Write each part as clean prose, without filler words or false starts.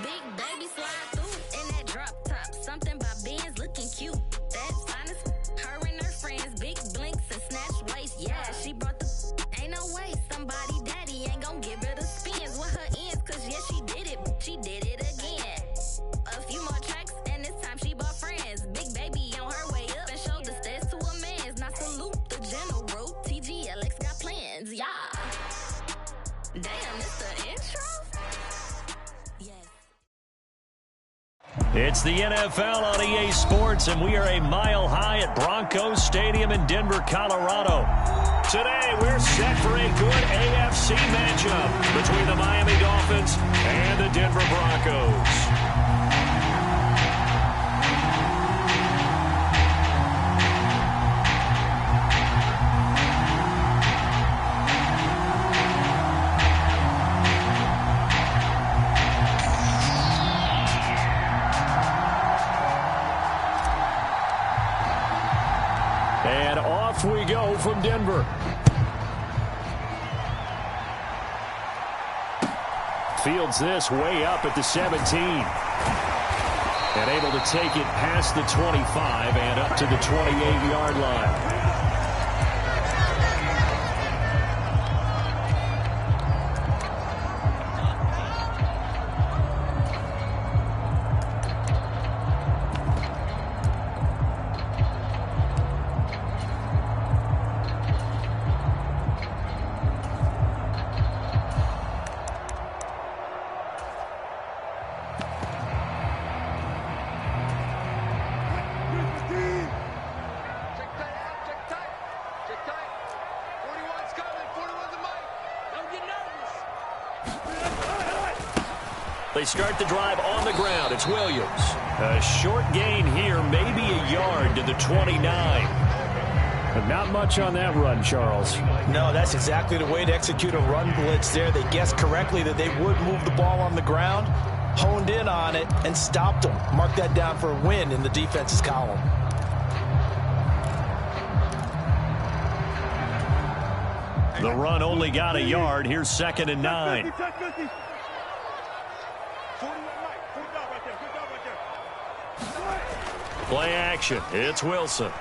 Big baby slide through in that drop top. Something by Benz looking cute. That's honest. Her and her friends, big blinks and snatch waist. Yeah, she brought the. Ain't no way somebody daddy ain't gon' give her the spins with her ends. Cause yeah, she did it. She did it again. A few more tracks and this time she bought friends. Big baby on her way up and showed the stairs to a man's. Now salute the general. TGLX got plans. Yeah. Damn, it's the intro? It's the NFL on EA Sports, and we are a mile high at Broncos Stadium in Denver, Colorado. Today, we're set for a good AFC matchup between the Miami Dolphins and the Denver Broncos. And off we go from Denver. Fields this way up at the 17. And able to take it past the 25 and up to the 28-yard line. They start the drive on the ground. It's Williams. A short gain here, maybe a yard to the 29. But not much on that run, Charles. No, that's exactly the way to execute a run blitz there. They guessed correctly that they would move the ball on the ground, honed in on it, and stopped them. Mark that down for a win in the defense's column. The run only got a yard. Here's 2nd and 9. Play action. It's Wilson.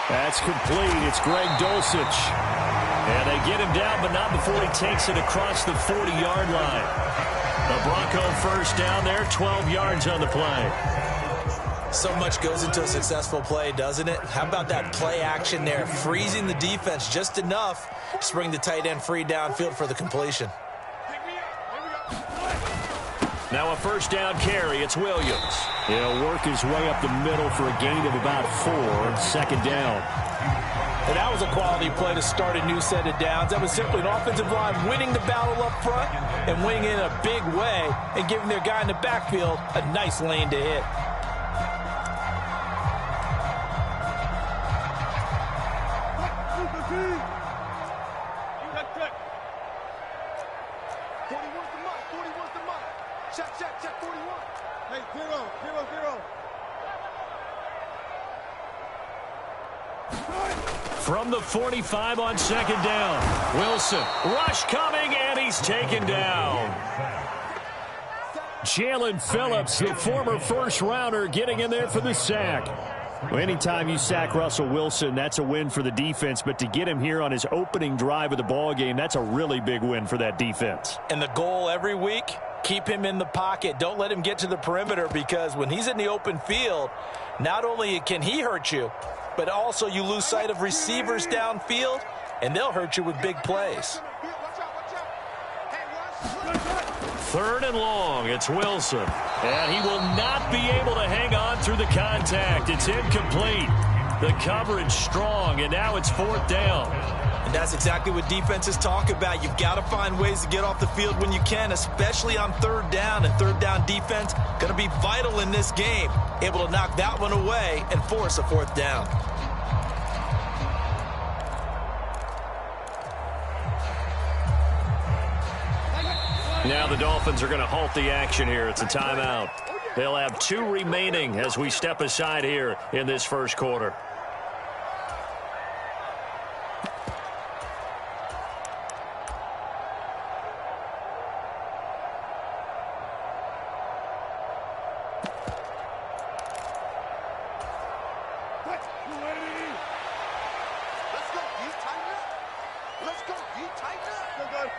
That's complete. It's Greg Dulcich. And they get him down, but not before he takes it across the 40-yard line. The Bronco first down there, 12 yards on the play. So much goes into a successful play, doesn't it? How about that play action there, freezing the defense just enough to bring the tight end free downfield for the completion. Now a first down carry. It's Williams. He'll work his way up the middle for a gain of about 4. 2nd down. And that was a quality play to start a new set of downs. That was simply an offensive line winning the battle up front and winning it in a big way and giving their guy in the backfield a nice lane to hit. From the 45 on 2nd down. Wilson, rush coming, and he's taken down. Jalen Phillips, the former first-rounder, getting in there for the sack. Well, anytime you sack Russell Wilson, that's a win for the defense. But to get him here on his opening drive of the ballgame, that's a really big win for that defense. And the goal every week, keep him in the pocket. Don't let him get to the perimeter, because when he's in the open field, not only can he hurt you, but also you lose sight of receivers downfield, and they'll hurt you with big plays. 3rd and long. It's Wilson. And he will not be able to hang on through the contact. It's incomplete. The coverage strong, and now it's 4th down. And that's exactly what defenses talk about. You've got to find ways to get off the field when you can, especially on 3rd down. And 3rd down defense going to be vital in this game. Able to knock that one away and force a 4th down. Now the Dolphins are going to halt the action here. It's a timeout. They'll have 2 remaining as we step aside here in this first quarter.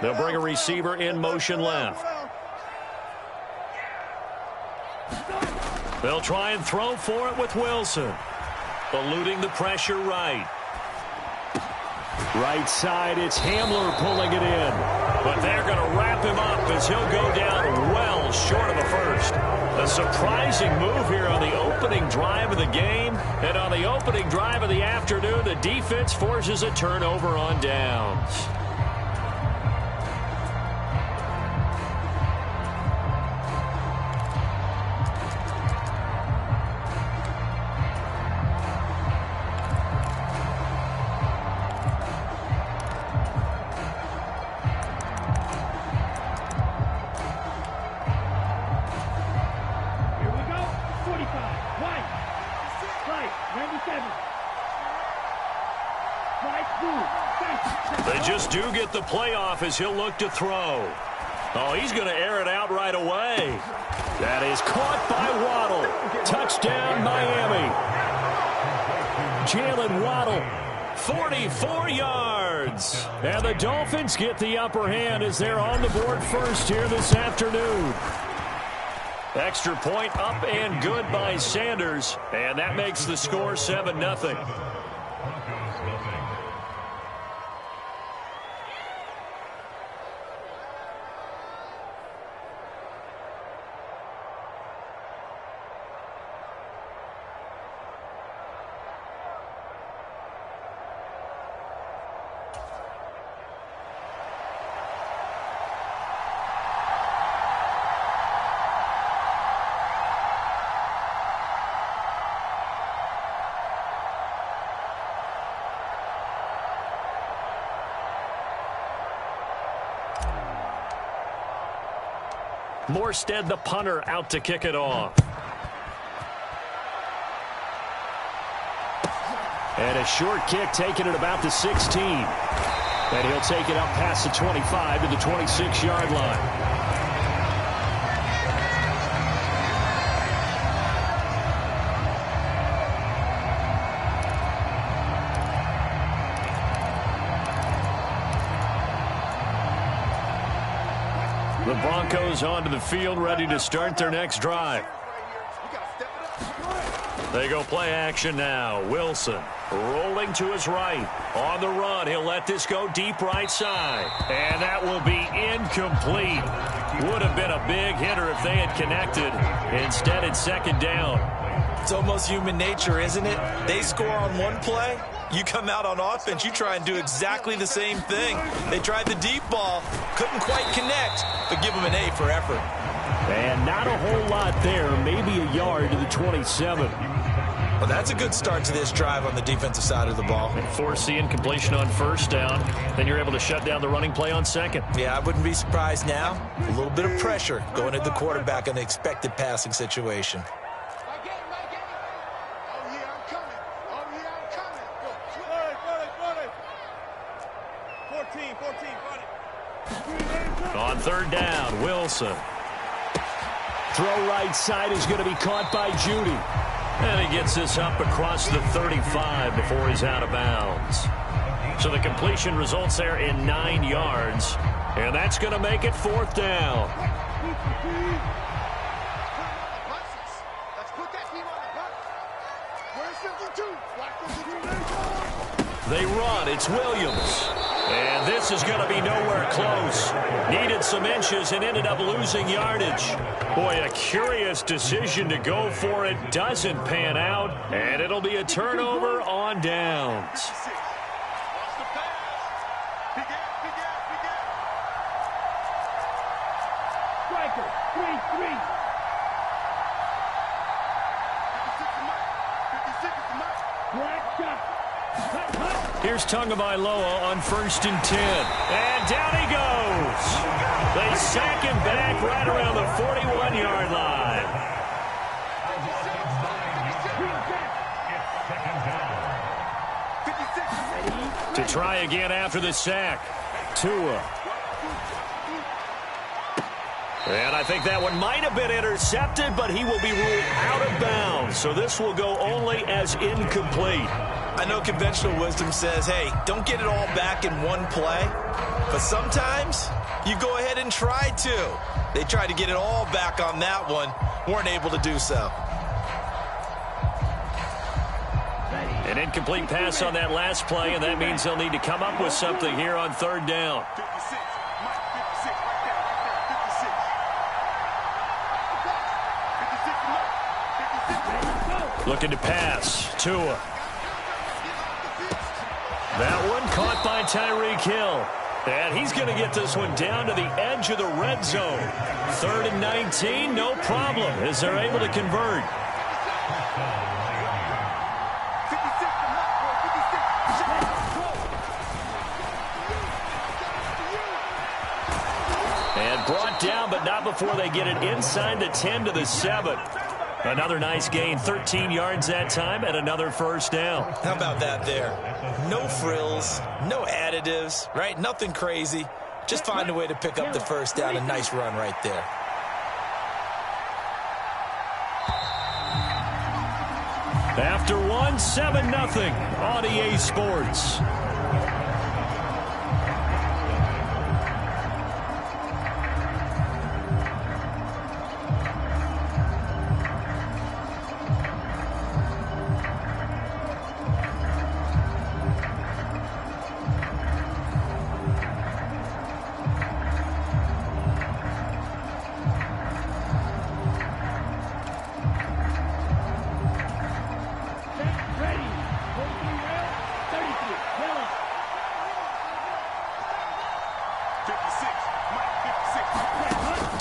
They'll bring a receiver in motion left. They'll try and throw for it with Wilson. Eluding the pressure right. Right side, it's Hamler pulling it in. But they're going to wrap him up as he'll go down well short of the first. A surprising move here on the opening drive of the game. And on the opening drive of the afternoon, the defense forces a turnover on downs. They just do get the playoff as he'll look to throw. Oh, he's going to air it out right away. That is caught by Waddle. Touchdown, Miami. Jalen Waddle, 44 yards. And the Dolphins get the upper hand as they're on the board first here this afternoon. Extra point up and good by Sanders. And that makes the score 7-0. Morstead, the punter, out to kick it off. And a short kick taken at about the 16. And he'll take it up past the 25 to the 26-yard line. The Broncos onto the field, ready to start their next drive. They go play action now. Wilson rolling to his right. On the run, he'll let this go deep right side. And that will be incomplete. Would have been a big hitter if they had connected. Instead, it's second down. It's almost human nature, isn't it? They score on one play. You come out on offense, you try and do exactly the same thing. They tried the deep ball, couldn't quite connect, but give them an A for effort. And not a whole lot there, maybe a yard to the 27. Well, that's a good start to this drive on the defensive side of the ball. And force the incompletion on first down. Then you're able to shut down the running play on second. Yeah, I wouldn't be surprised now. A little bit of pressure going at the quarterback in the expected passing situation. On third down, Wilson. Throw right side is going to be caught by Judy. And he gets this up across the 35 before he's out of bounds. So the completion results there in 9 yards. And that's going to make it fourth down. They run. It's Williams. And this is going to be nowhere close. Needed some inches and ended up losing yardage. Boy, a curious decision to go for it. Doesn't pan out. And it'll be a turnover on downs. Striker, 3-3. Black shot. Here's Tagovailoa on 1st and 10. And down he goes. They sack him back right around the 41-yard line. To try again after the sack. Tua. And I think that one might have been intercepted, but he will be ruled out of bounds. So this will go only as incomplete. I know conventional wisdom says, hey, don't get it all back in one play. But sometimes you go ahead and try to. They tried to get it all back on that one. Weren't able to do so. An incomplete pass on that last play, and that means they'll need to come up with something here on third down. Looking to pass. Tua. That one caught by Tyreek Hill. And he's going to get this one down to the edge of the red zone. 3rd and 19, no problem, as they're able to convert. And brought down, but not before they get it inside the 10 to the 7. Another nice gain, 13 yards that time, and another first down. How about that there? No frills, no additives, right? Nothing crazy. Just find a way to pick up the first down. A nice run right there. After one, 7-0 on EA Sports.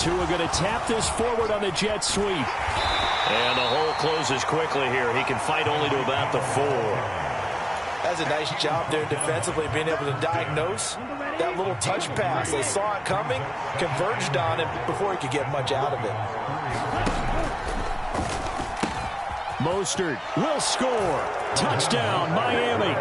Tua going to tap this forward on the jet sweep. And the hole closes quickly here. He can fight only to about the 4. That's a nice job there defensively, being able to diagnose that little touch pass. They saw it coming, converged on it before he could get much out of it. Mostert will score. Touchdown, Miami.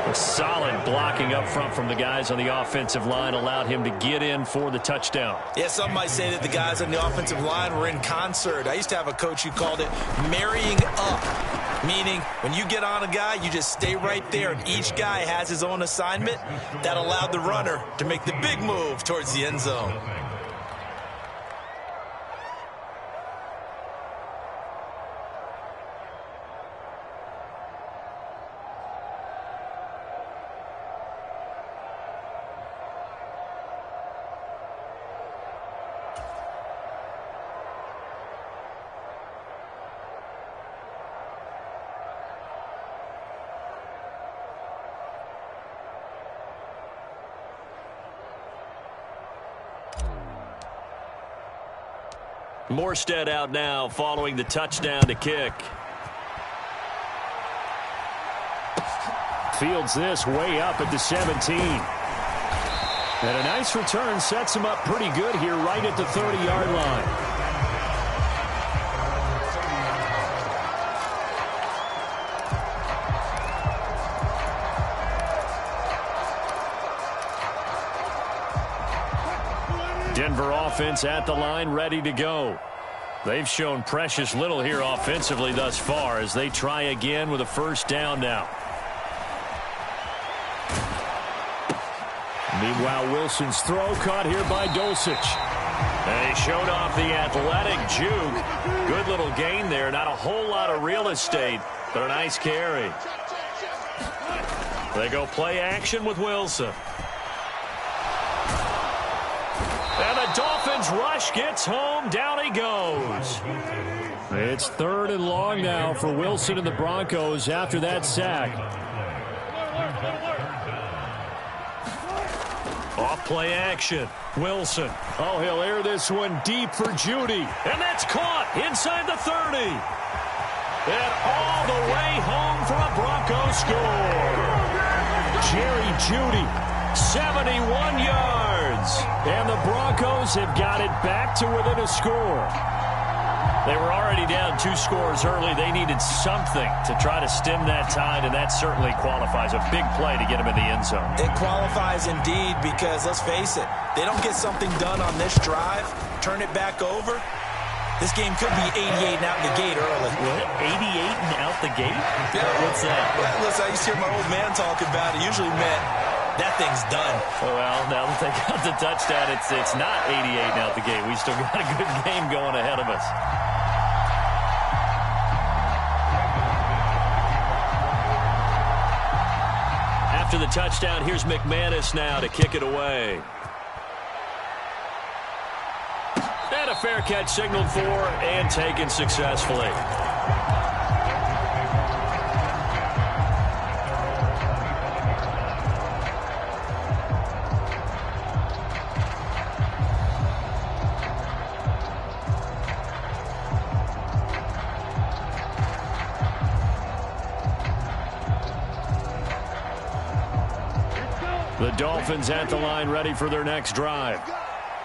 A solid blocking up front from the guys on the offensive line allowed him to get in for the touchdown. Yeah, some might say that the guys on the offensive line were in concert. I used to have a coach who called it marrying up, meaning when you get on a guy, you just stay right there, and each guy has his own assignment. That allowed the runner to make the big move towards the end zone. Morstead out now following the touchdown to kick. Fields this way up at the 17. And a nice return sets him up pretty good here right at the 30-yard line. Denver offense at the line, ready to go. They've shown precious little here offensively thus far as they try again with a first down now. Meanwhile, Wilson's throw caught here by Dulcich. And he showed off the athletic juke. Good little gain there. Not a whole lot of real estate, but a nice carry. They go play action with Wilson. And the Dolphins rush gets home. Down he goes. It's 3rd and long now for Wilson and the Broncos after that sack. Off play action. Wilson. Oh, he'll air this one deep for Judy. And that's caught inside the 30. And all the way home for a Broncos score. Jerry Judy, 71 yards. And the Broncos have got it back to within a score. They were already down 2 scores early. They needed something to try to stem that tide, and that certainly qualifies. A big play to get them in the end zone. It qualifies indeed because, let's face it, they don't get something done on this drive, turn it back over, This game could be 88 and out the gate early. What? 88 and out the gate? Yeah. What's that? Yeah, listen, I used to hear my old man talk about it. Usually meant that thing's done. Well, now that they got the touchdown, it's not 88 and out the gate. We still got a good game going ahead of us. After the touchdown, here's McManus now to kick it away. And a fair catch signaled for and taken successfully. The Dolphins at the line ready for their next drive.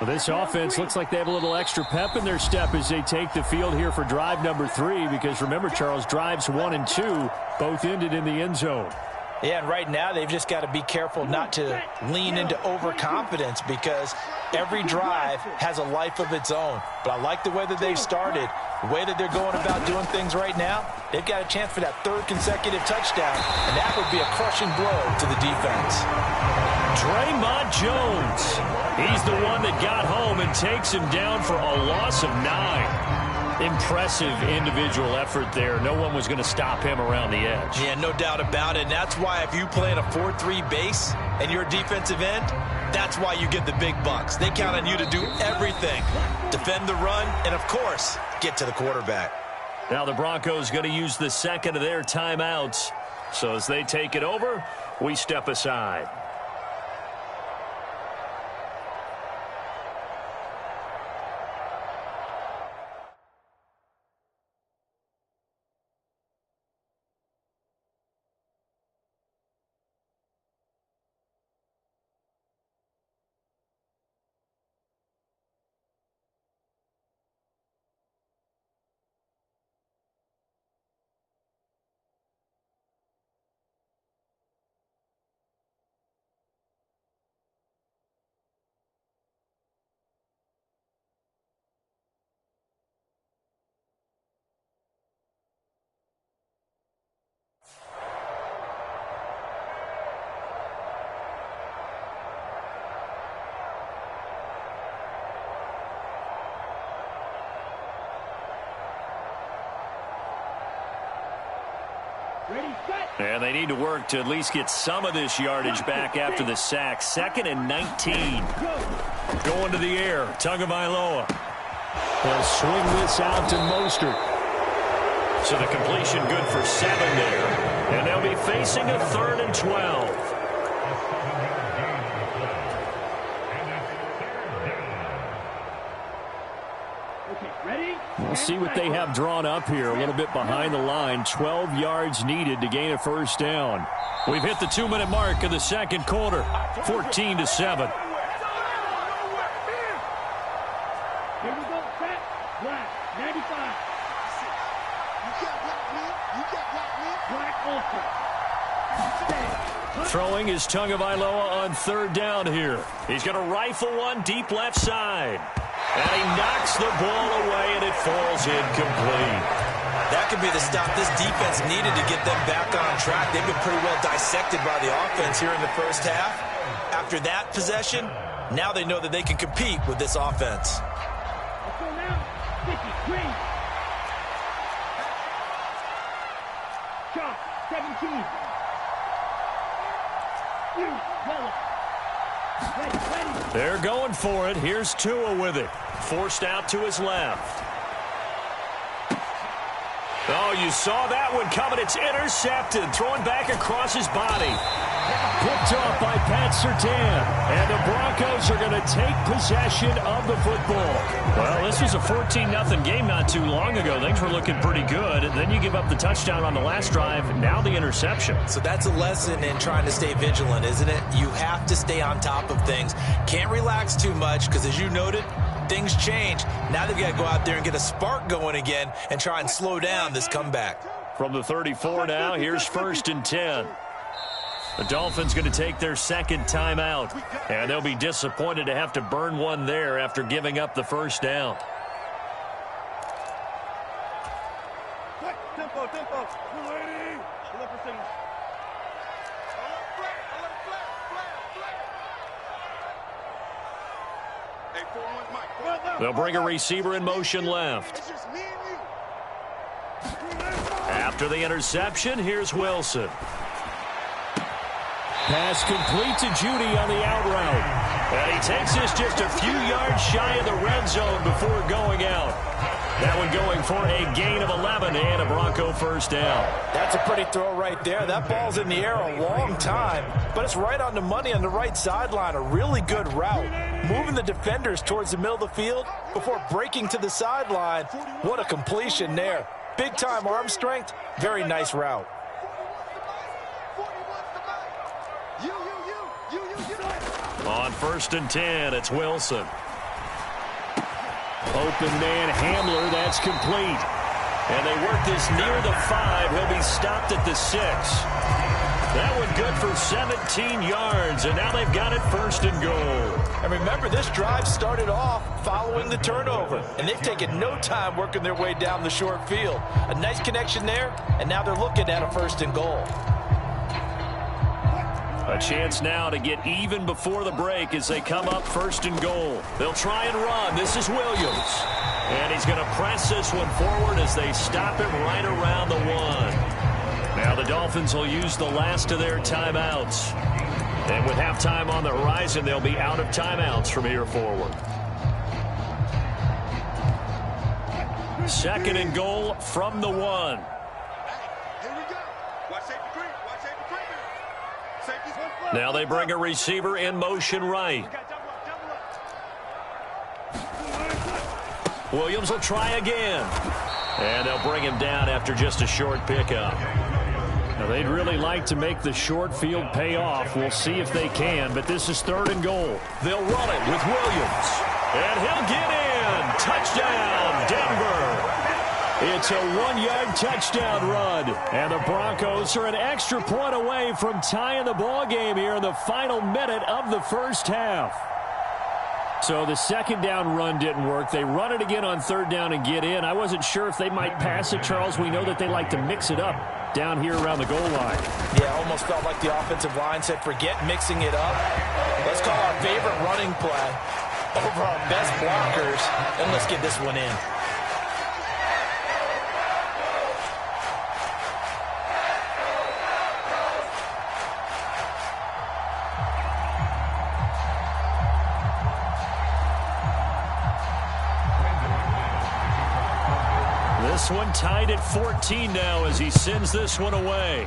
Well, this offense looks like they have a little extra pep in their step as they take the field here for drive number 3 because remember, Charles, drives 1 and 2 both ended in the end zone. Yeah, and right now they've just got to be careful not to lean into overconfidence because every drive has a life of its own. But I like the way that they've started, the way that they're going about doing things right now. They've got a chance for that 3rd consecutive touchdown, and that would be a crushing blow to the defense. Draymond Jones. He's the one that got home and takes him down for a loss of 9. Impressive individual effort there. No one was going to stop him around the edge. Yeah, no doubt about it. And that's why if you play in a 4-3 base and you're a defensive end, that's why you get the big bucks. They count on you to do everything. Defend the run and, of course, get to the quarterback. Now the Broncos going to use the second of their timeouts. So as they take it over, we step aside. And they need to work to at least get some of this yardage back after the sack. 2nd and 19. Going to the air. Tagovailoa. They'll swing this out to Mostert. So the completion good for 7 there. And they'll be facing a 3rd and 12. We'll see what they have drawn up here. A little bit behind the line. 12 yards needed to gain a first down. We've hit the 2-minute mark of the second quarter. 14-7. Here we go, set, black, 95. Black ultra. Throwing is Tagovailoa on 3rd down here. He's going to rifle one deep left side. And he knocks the ball away, and it falls incomplete. That could be the stop this defense needed to get them back on track. They've been pretty well dissected by the offense here in the first half. After that possession, now they know that they can compete with this offense. Let's go now. 50, green. Chop, 17. Yellow. They're going for it. Here's Tua with it. Forced out to his left. Oh, you saw that one coming. It's intercepted. Throwing back across his body. Picked off by Pat Surtain. And the Broncos are going to take possession of the football. Well, this was a 14-0 game not too long ago. Things were looking pretty good. And then you give up the touchdown on the last drive. Now the interception. So that's a lesson in trying to stay vigilant, isn't it? You have to stay on top of things. Can't relax too much because, as you noted, things change. Now they've got to go out there and get a spark going again and try and slow down this comeback. From the 34 now, here's 1st and 10. The Dolphins going to take their 2nd timeout, and they'll be disappointed to have to burn one there after giving up the first down. They'll bring a receiver in motion left. After the interception, here's Wilson. Pass complete to Judy on the out route. And he takes this just a few yards shy of the red zone before going out. That one going for a gain of 11 and a Bronco first down. That's a pretty throw right there. That ball's in the air a long time, but it's right on the money on the right sideline. A really good route. Moving the defenders towards the middle of the field before breaking to the sideline. What a completion there. Big-time arm strength. Very nice route. On 1st and 10, it's Wilson. Open man Hamler, that's complete. And they work this near the 5. He'll be stopped at the 6. That one good for 17 yards, and now they've got it 1st and goal. And remember, this drive started off following the turnover, and they've taken no time working their way down the short field. A nice connection there, and now they're looking at a 1st and goal. A chance now to get even before the break as they come up 1st and goal. They'll try and run. This is Williams. And he's going to press this one forward as they stop him right around the 1. Now the Dolphins will use the last of their timeouts. And with halftime on the horizon, they'll be out of timeouts from here forward. 2nd and goal from the 1. Now they bring a receiver in motion right. Williams will try again. And they'll bring him down after just a short pickup. Now they'd really like to make the short field pay off. We'll see if they can, but this is 3rd and goal. They'll run it with Williams. And he'll get in. Touchdown, Denver. It's a 1-yard touchdown run. And the Broncos are an extra point away from tying the ball game here in the final minute of the first half. So the 2nd down run didn't work. They run it again on 3rd down and get in. I wasn't sure if they might pass it, Charles. We know that they like to mix it up down here around the goal line. Yeah, almost felt like the offensive line said, forget mixing it up. Let's call our favorite running play over our best blockers, and let's get this one in. This one tied at 14 now as he sends this one away.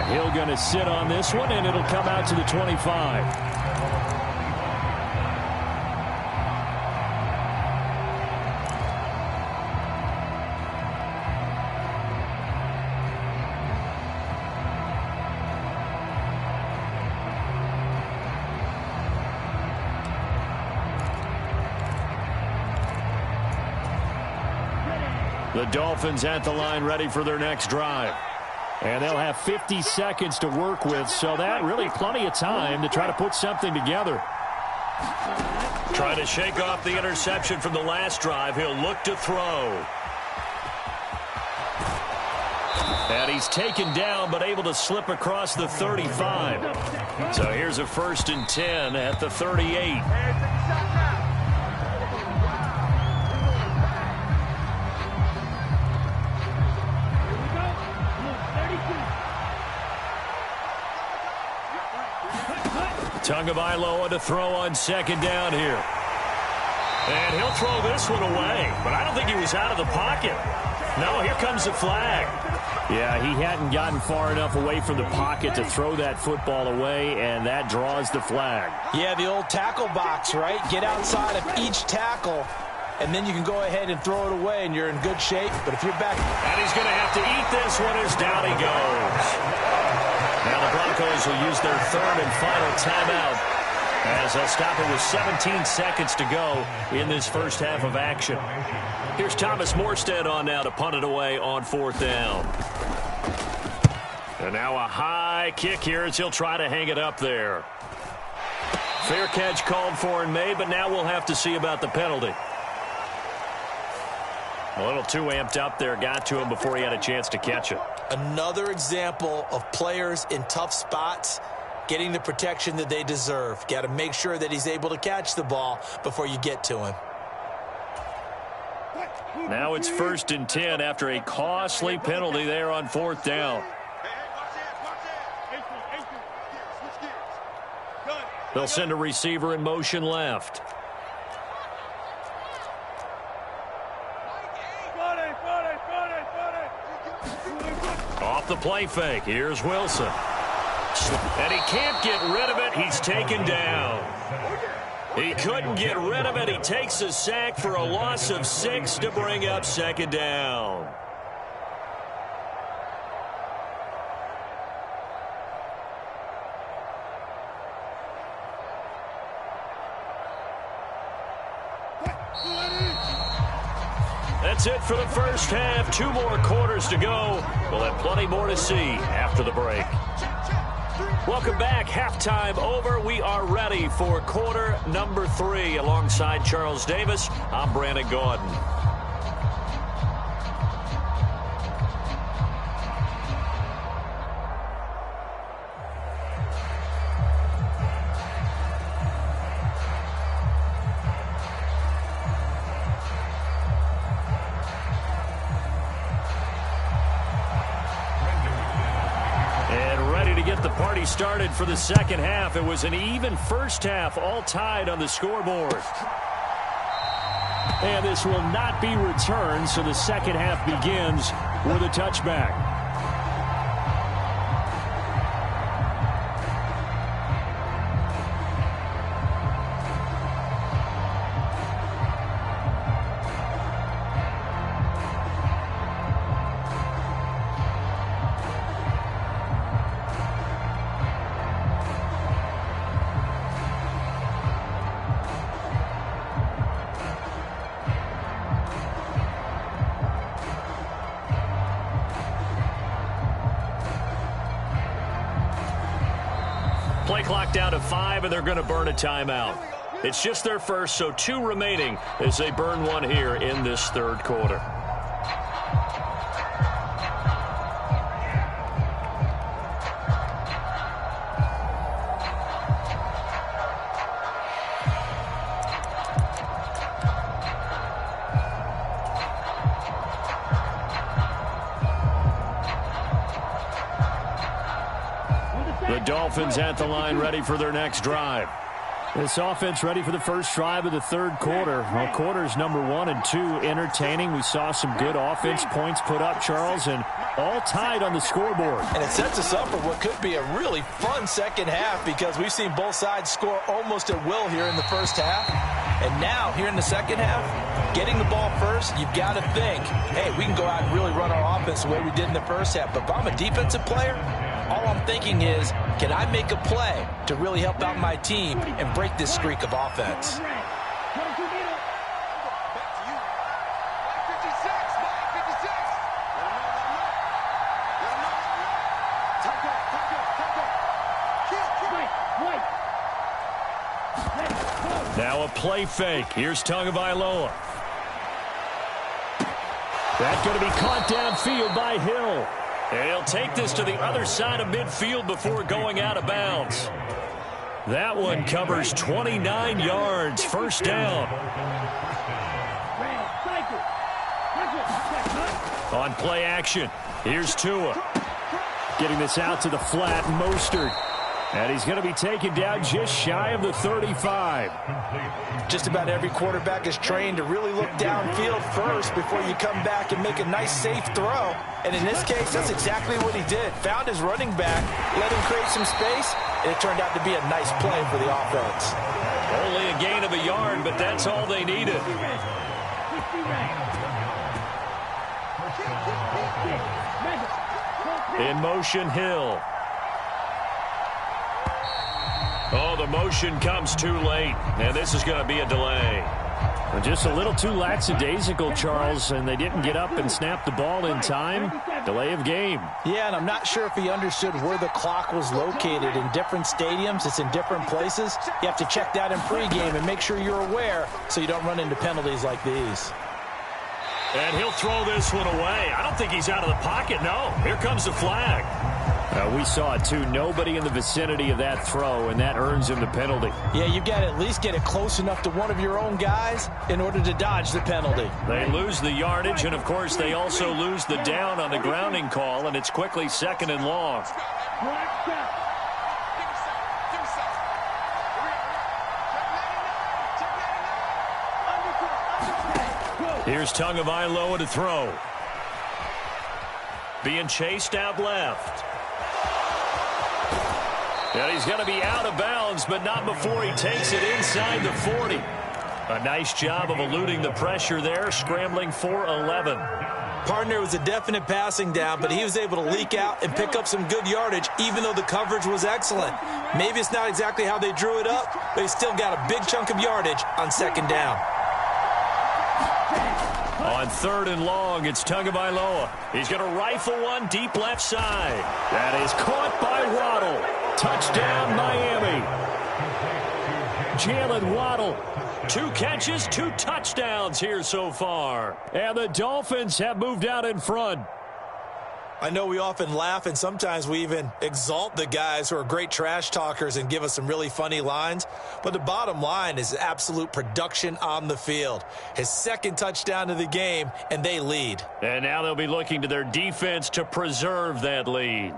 Hill going to sit on this one, and it'll come out to the 25. The Dolphins at the line ready for their next drive. And they'll have 50 seconds to work with, so that really plenty of time to try to put something together. Trying to shake off the interception from the last drive. He'll look to throw. And he's taken down but able to slip across the 35. So here's a 1st and 10 at the 38. Tagovailoa to throw on 2nd down here. And he'll throw this one away, but I don't think he was out of the pocket. No, here comes the flag. Yeah, he hadn't gotten far enough away from the pocket to throw that football away, and that draws the flag. Yeah, the old tackle box, right? Get outside of each tackle, and then you can go ahead and throw it away, and you're in good shape. But if you're back... And he's going to have to eat this one as down he goes. Now the Broncos will use their 3rd and final timeout as they'll stop it with 17 seconds to go in this first half of action. Here's Thomas Morstead on now to punt it away on 4th down. And now a high kick here as he'll try to hang it up there. Fair catch called for and made, but now we'll have to see about the penalty. A little too amped up there. Got to him before he had a chance to catch it. Another example of players in tough spots getting the protection that they deserve. Got to make sure that he's able to catch the ball before you get to him. Now it's 1st and 10 after a costly penalty there on 4th down. They'll send a receiver in motion left. Off the play fake. Here's Wilson. And he can't get rid of it. He's taken down. He couldn't get rid of it. He takes a sack for a loss of 6 to bring up 2nd down. That's it for the first half. 2 more quarters to go. We'll have plenty more to see after the break. Welcome back. Halftime over. We are ready for quarter number 3. Alongside Charles Davis, I'm Brandon Gordon. The party started for the second half. It was an even first half, all tied on the scoreboard. And this will not be returned, so the second half begins with a touchback. Play clock down to 5, and they're going to burn a timeout. It's just their first, so 2 remaining as they burn one here in this third quarter. Dolphins at the line, ready for their next drive. This offense ready for the first drive of the third quarter. Well, quarters number 1 and 2 entertaining. We saw some good offense points put up, Charles, and all tied on the scoreboard. And it sets us up for what could be a really fun second half because we've seen both sides score almost at will here in the first half. And now, here in the second half, getting the ball first, you've got to think, hey, we can go out and really run our offense the way we did in the first half. But if I'm a defensive player, all I'm thinking is, can I make a play to really help out my team and break this streak of offense? Now a play fake. Here's Tagovailoa. That's going to be caught downfield by Hill. And he'll take this to the other side of midfield before going out of bounds. That one covers 29 yards. First down. On play action, here's Tua. Getting this out to the flat, Mostert. And he's going to be taken down just shy of the 35. Just about every quarterback is trained to really look downfield first before you come back and make a nice, safe throw. And in this case, that's exactly what he did. Found his running back, let him create some space, and it turned out to be a nice play for the offense. Only a gain of a yard, but that's all they needed. In motion, Hill. Oh, the motion comes too late, and this is going to be a delay. Just a little too lackadaisical, Charles, and they didn't get up and snap the ball in time. Delay of game. Yeah, and I'm not sure if he understood where the clock was located. In different stadiums, it's in different places. You have to check that in pregame and make sure you're aware so you don't run into penalties like these. And he'll throw this one away. I don't think he's out of the pocket, no. Here comes the flag. We saw it, too. Nobody in the vicinity of that throw, and that earns him the penalty. Yeah, you've got to at least get it close enough to one of your own guys in order to dodge the penalty. They lose the yardage, and, of course, they also lose the down on the grounding call, and it's quickly 2nd and long. Here's Tagovailoa to throw. Being chased out left. And he's going to be out of bounds, but not before he takes it inside the 40. A nice job of eluding the pressure there, scrambling for 11. Partner, was a definite passing down, but he was able to leak out and pick up some good yardage, even though the coverage was excellent. Maybe it's not exactly how they drew it up, but he still got a big chunk of yardage on 2nd down. On 3rd and long, it's Tagovailoa. He's going to rifle one deep left side. That is caught by Waddle. Touchdown, Miami. Jalen Waddle. 2 catches, 2 touchdowns here so far. And the Dolphins have moved out in front. I know we often laugh, and sometimes we even exalt the guys who are great trash talkers and give us some really funny lines. But the bottom line is absolute production on the field. His 2nd touchdown of the game, and they lead. And now they'll be looking to their defense to preserve that lead.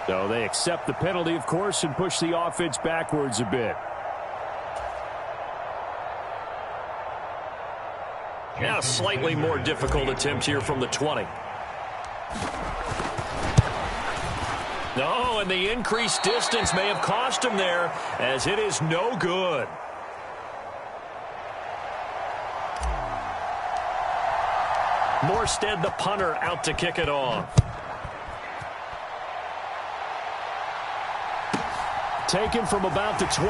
So they accept the penalty, of course, and push the offense backwards a bit. Yeah, slightly more difficult attempt here from the 20. No, and the increased distance may have cost him there, as it is no good. Morstead, the punter, out to kick it off. Taken from about the 12.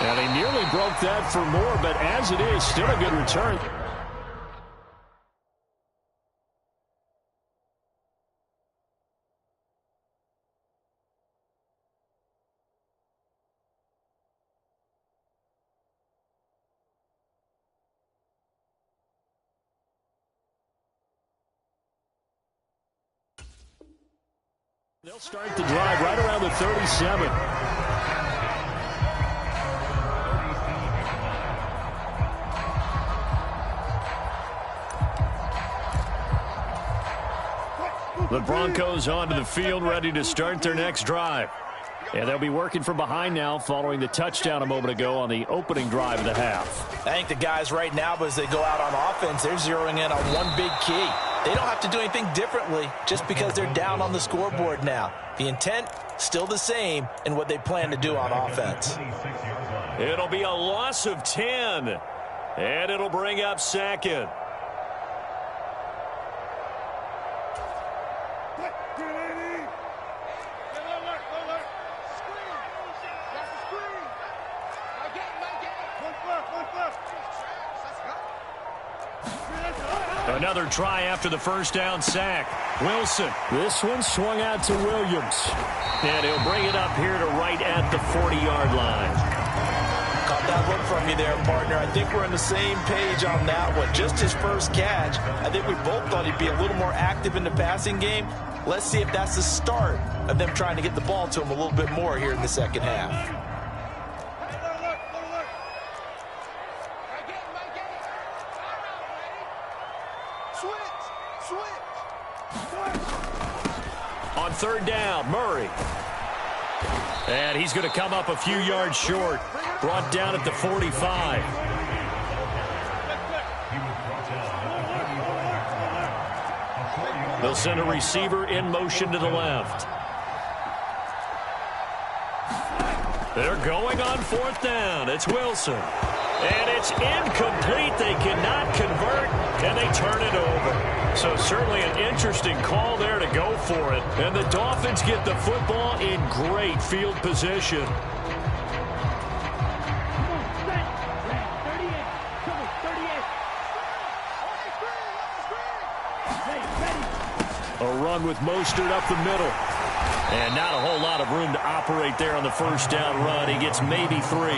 And he nearly broke that for more, but as it is, still a good return. They'll start the drive right around the 37. The Broncos onto the field, ready to start their next drive. And they'll be working from behind now following the touchdown a moment ago on the opening drive of the half. I think the guys right now, as they go out on offense, they're zeroing in on one big key. They don't have to do anything differently just because they're down on the scoreboard now. The intent, still the same in what they plan to do on offense. It'll be a loss of 10, and it'll bring up 2nd. Another try after the first down sack. Wilson. This one swung out to Williams. And he'll bring it up here to right at the 40-yard line. Caught that look from you there, partner. I think we're on the same page on that one. Just his first catch. I think we both thought he'd be a little more active in the passing game. Let's see if that's the start of them trying to get the ball to him a little bit more here in the second half. On 3rd down, Murray. And he's going to come up a few yards short. Brought down at the 45. They'll send a receiver in motion to the left. They're going on 4th down. It's Wilson. And it's incomplete. They cannot convert, and they turn it over. So certainly an interesting call there to go for it. And the Dolphins get the football in great field position. A run with Mostert up the middle. And not a whole lot of room to operate there on the first down run. He gets maybe 3.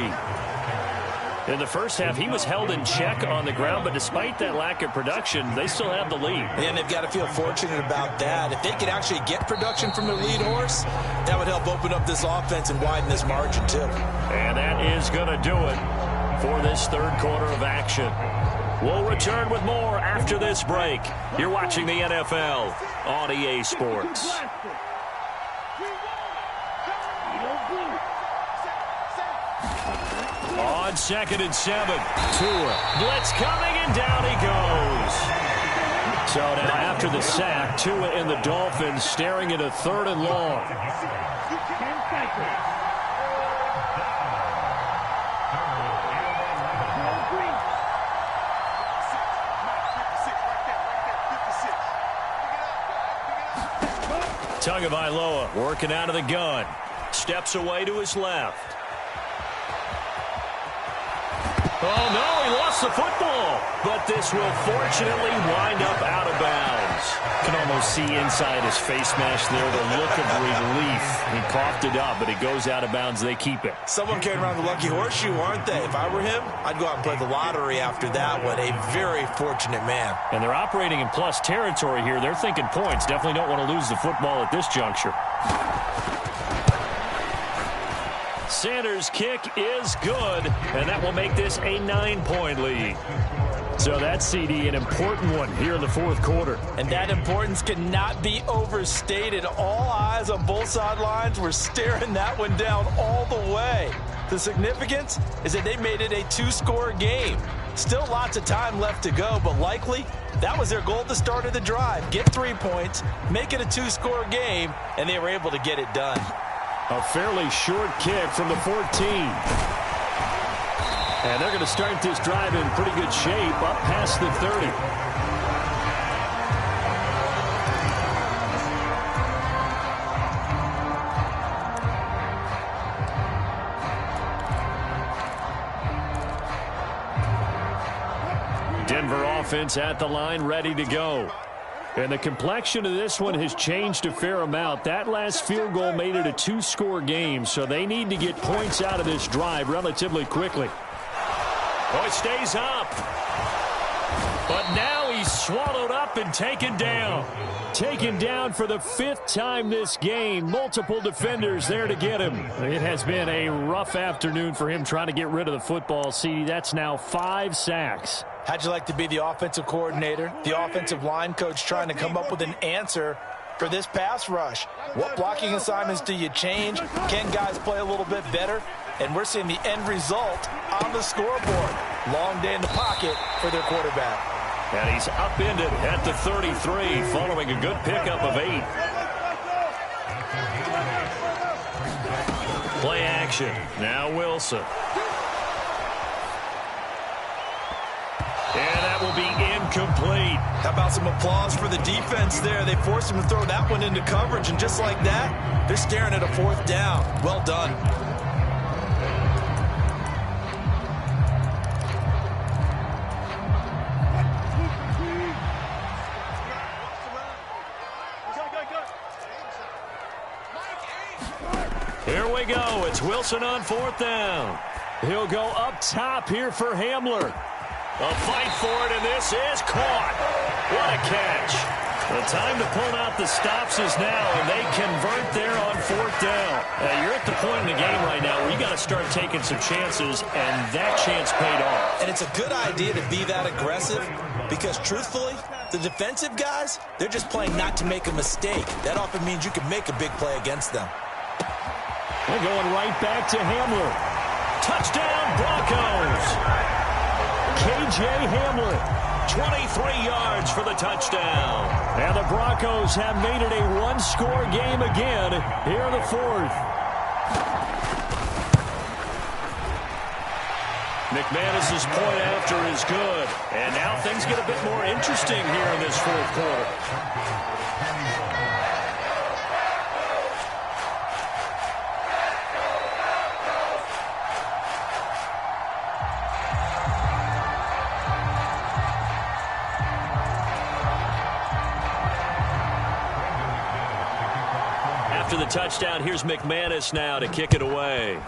In the first half, he was held in check on the ground, but despite that lack of production, they still have the lead. And they've got to feel fortunate about that. If they could actually get production from their lead horse, that would help open up this offense and widen this margin, too. And that is going to do it for this third quarter of action. We'll return with more after this break. You're watching the NFL on EA Sports. On 2nd and 7, Tua. Blitz coming, and down he goes. So now after the sack, Tua and the Dolphins staring at a 3rd and long. Tagovailoa working out of the gun. Steps away to his left. Oh, no, he lost the football. But this will fortunately wind up out of bounds. You can almost see inside his face mask there the look of relief. He coughed it up, but it goes out of bounds. They keep it. Someone carrying around the lucky horseshoe, aren't they? If I were him, I'd go out and play the lottery after that one. A very fortunate man. And they're operating in plus territory here. They're thinking points. Definitely don't want to lose the football at this juncture. Sanders' kick is good, and that will make this a 9-point lead. So that CD, an important one here in the fourth quarter. And that importance cannot be overstated. All eyes on both sidelines were staring that one down all the way. The significance is that they made it a 2-score game. Still lots of time left to go, but likely that was their goal at the start of the drive. Get 3 points, make it a 2-score game, and they were able to get it done. A fairly short kick from the 14. And they're going to start this drive in pretty good shape up past the 30. Denver offense at the line, ready to go. And the complexion of this one has changed a fair amount. That last field goal made it a 2-score game, so they need to get points out of this drive relatively quickly. Oh, it stays up. But now he's swallowed up and taken down. Taken down for the 5th time this game. Multiple defenders there to get him. It has been a rough afternoon for him trying to get rid of the football. See, that's now 5 sacks. How'd you like to be the offensive coordinator, the offensive line coach trying to come up with an answer for this pass rush? What blocking assignments do you change? Can guys play a little bit better? And we're seeing the end result on the scoreboard. Long day in the pocket for their quarterback. And he's upended at the 33 following a good pickup of 8. Play action. Now Wilson. And that will be incomplete. How about some applause for the defense there? They forced him to throw that one into coverage, and just like that, they're staring at a 4th down. Well done. Here we go. It's Wilson on 4th down. He'll go up top here for Hamler. A fight for it, and this is caught. What a catch. The time to pull out the stops is now, and they convert there on 4th down. You're at the point in the game right now where you got to start taking some chances, and that chance paid off. And it's a good idea to be that aggressive because, truthfully, the defensive guys, they're just playing not to make a mistake. That often means you can make a big play against them. They're going right back to Hamler. Touchdown, Broncos. K.J. Hamler, 23 yards for the touchdown. And the Broncos have made it a 1-score game again here in the 4th. McManus's point after is good. And now things get a bit more interesting here in this 4th quarter. After the touchdown, here's McManus now to kick it away.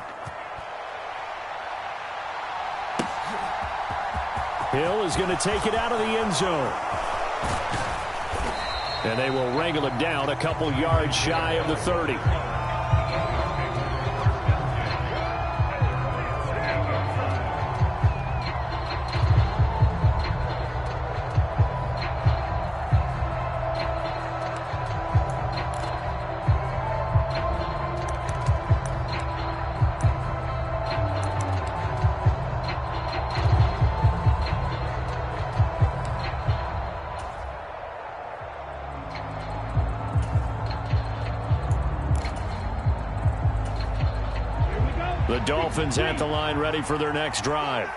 Hill is going to take it out of the end zone. And they will wrangle it down a couple yards shy of the 30. The Dolphins at the line ready for their next drive.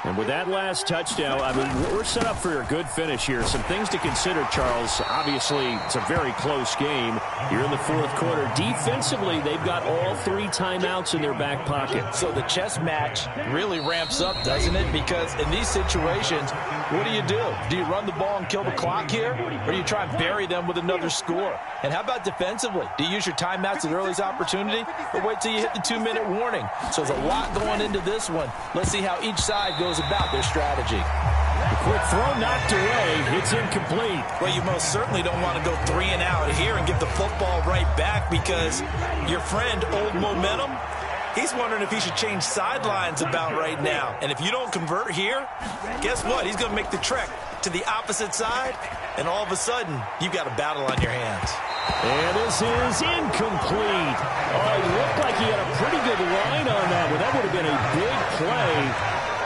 And with that last touchdown, I mean, we're set up for a good finish here. Some things to consider, Charles. Obviously, it's a very close game. You're in the fourth quarter. Defensively, they've got all 3 timeouts in their back pocket. So the chess match really ramps up, doesn't it? Because in these situations, what do? Do you run the ball and kill the clock here? Or do you try and bury them with another score? And how about defensively? Do you use your timeouts at the earliest opportunity? Or wait till you hit the 2-minute warning? So there's a lot going into this one. Let's see how each side goes about their strategy. The quick throw knocked away. It's incomplete. Well, you most certainly don't want to go 3 and out here and give the football right back because your friend, Old Momentum, he's wondering if he should change sidelines about right now. And if you don't convert here, guess what? He's going to make the trek to the opposite side, and all of a sudden, you've got a battle on your hands. And this is incomplete. Oh, it looked like he had a pretty good line on that one. That would have been a big play.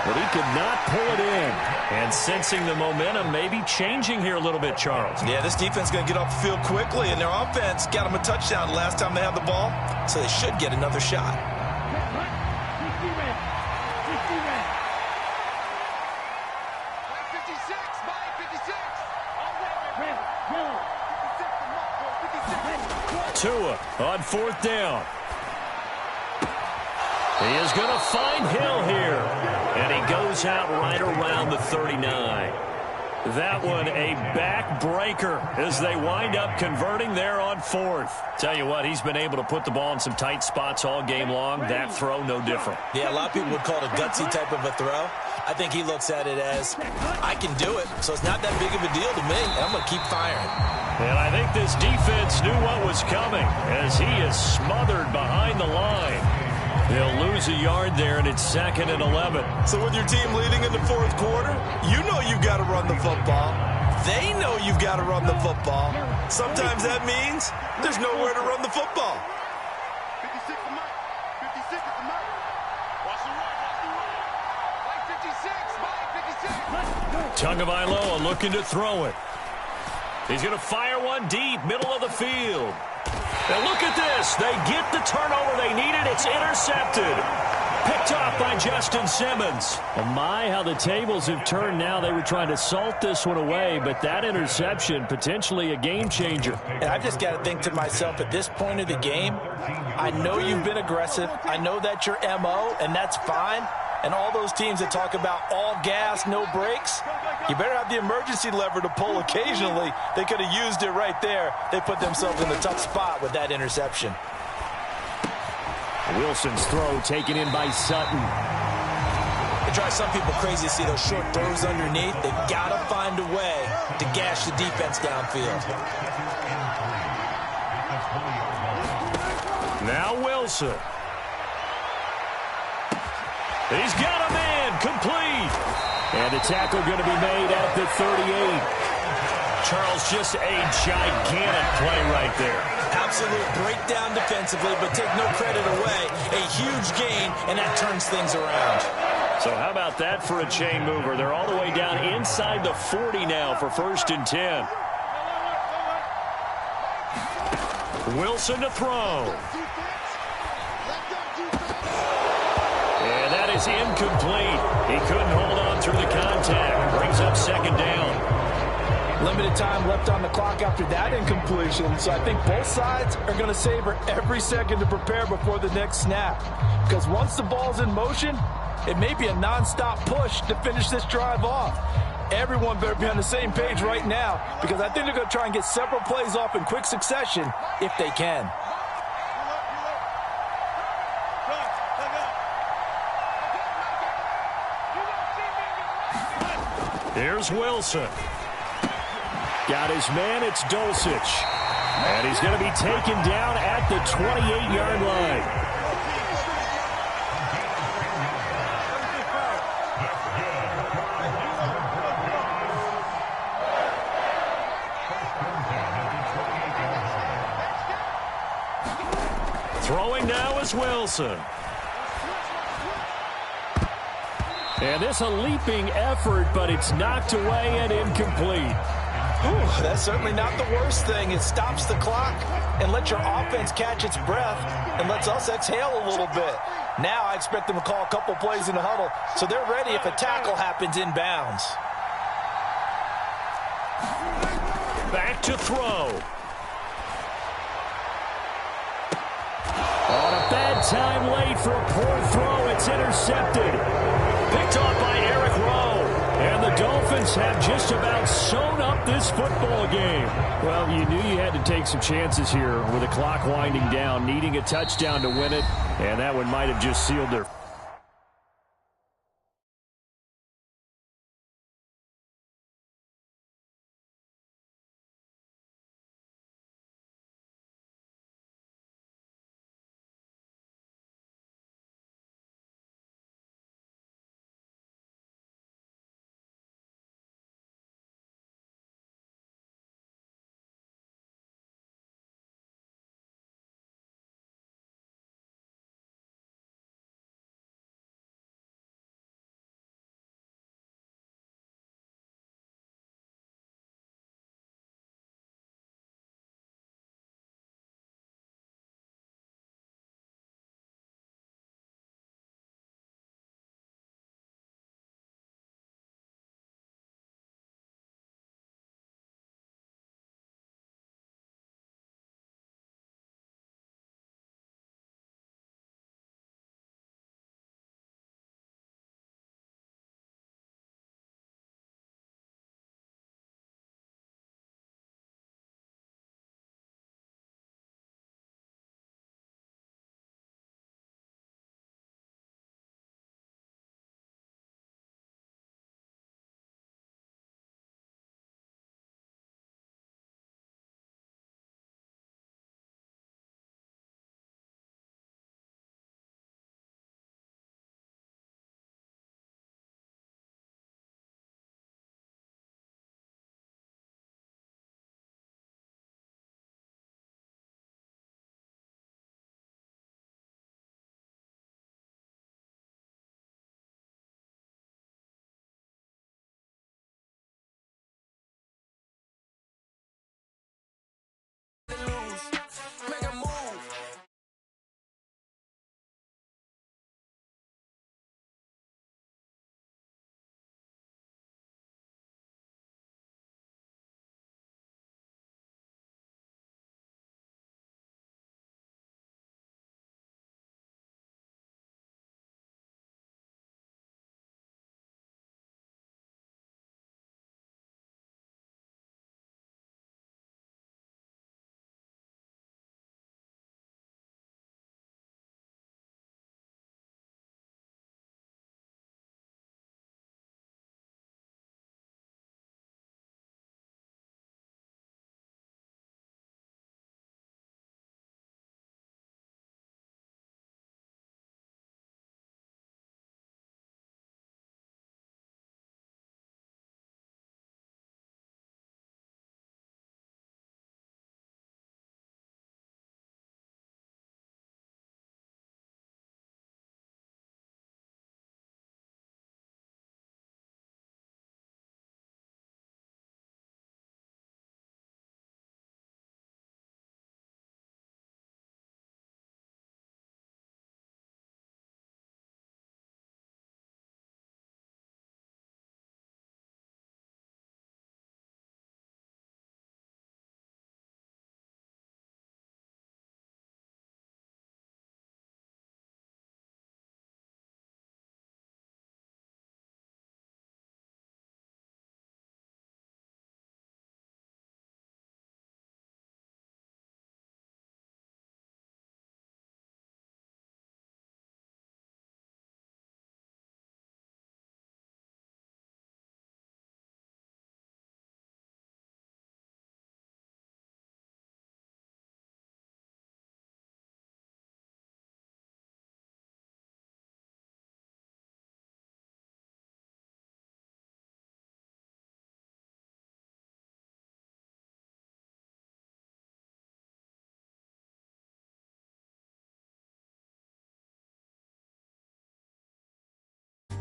But he could not pull it in. And sensing the momentum maybe changing here a little bit, Charles. Yeah, this defense is going to get off the field quickly, and their offense got them a touchdown last time they had the ball, so they should get another shot. Tua on 4th down. He is going to find Hill here. And he goes out right around the 39. That one a backbreaker as they wind up converting there on 4th. Tell you what, he's been able to put the ball in some tight spots all game long. That throw, no different. Yeah, a lot of people would call it a gutsy type of a throw. I think he looks at it as, I can do it, so it's not that big of a deal to me, and I'm going to keep firing. And I think this defense knew what was coming as he is smothered behind the line. They'll lose a yard there, and it's 2nd and 11. So with your team leading in the fourth quarter, you know you've got to run the football. They know you've got to run the football. Sometimes that means there's nowhere to run the football. 56 to Mike. 56 to Mike. Watch the run. Watch the run. Mike 56. Mike 56. Tagovailoa looking to throw it. He's going to fire one deep, middle of the field. Now look at this. They get the turnover they needed. It's intercepted. Picked off by Justin Simmons. Oh my, how the tables have turned now. They were trying to salt this one away, but that interception, potentially a game changer. And I've just got to think to myself, at this point of the game, I know you've been aggressive. I know that's your MO, and that's fine. And all those teams that talk about all gas, no brakes, you better have the emergency lever to pull occasionally. They could have used it right there. They put themselves in a tough spot with that interception. Wilson's throw taken in by Sutton. It drives some people crazy to see those short throws underneath. They've got to find a way to gash the defense downfield. Now Wilson. He's got a man complete. And the tackle going to be made at the 38. Charles, just a gigantic play right there. Absolute breakdown defensively, but take no credit away. A huge gain, and that turns things around. So how about that for a chain mover? They're all the way down inside the 40 now for 1st and 10. Wilson to throw. And that is incomplete. He couldn't hold on through the contact. Brings up 2nd down. Limited time left on the clock after that incompletion, so I think both sides are going to savor every second to prepare before the next snap. Because once the ball's in motion, it may be a nonstop push to finish this drive off. Everyone better be on the same page right now, because I think they're going to try and get several plays off in quick succession if they can. Here's Wilson. Got his man, it's Dulcich. And he's going to be taken down at the 28-yard line. Throwing now is Wilson. And this a leaping effort, but it's knocked away and incomplete. Ooh, that's certainly not the worst thing. It stops the clock and lets your offense catch its breath and lets us exhale a little bit. Now I expect them to call a couple plays in the huddle so they're ready if a tackle happens inbounds. Back to throw. On a bad time late for a poor throw. It's intercepted. Picked off by Eric Rowe. And the Dolphins have just about sewn up this football game. Well, you knew you had to take some chances here with the clock winding down, needing a touchdown to win it. And that one might have just sealed their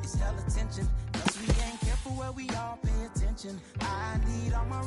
it's hella tension. Cause we ain't careful where we all pay attention. I need all my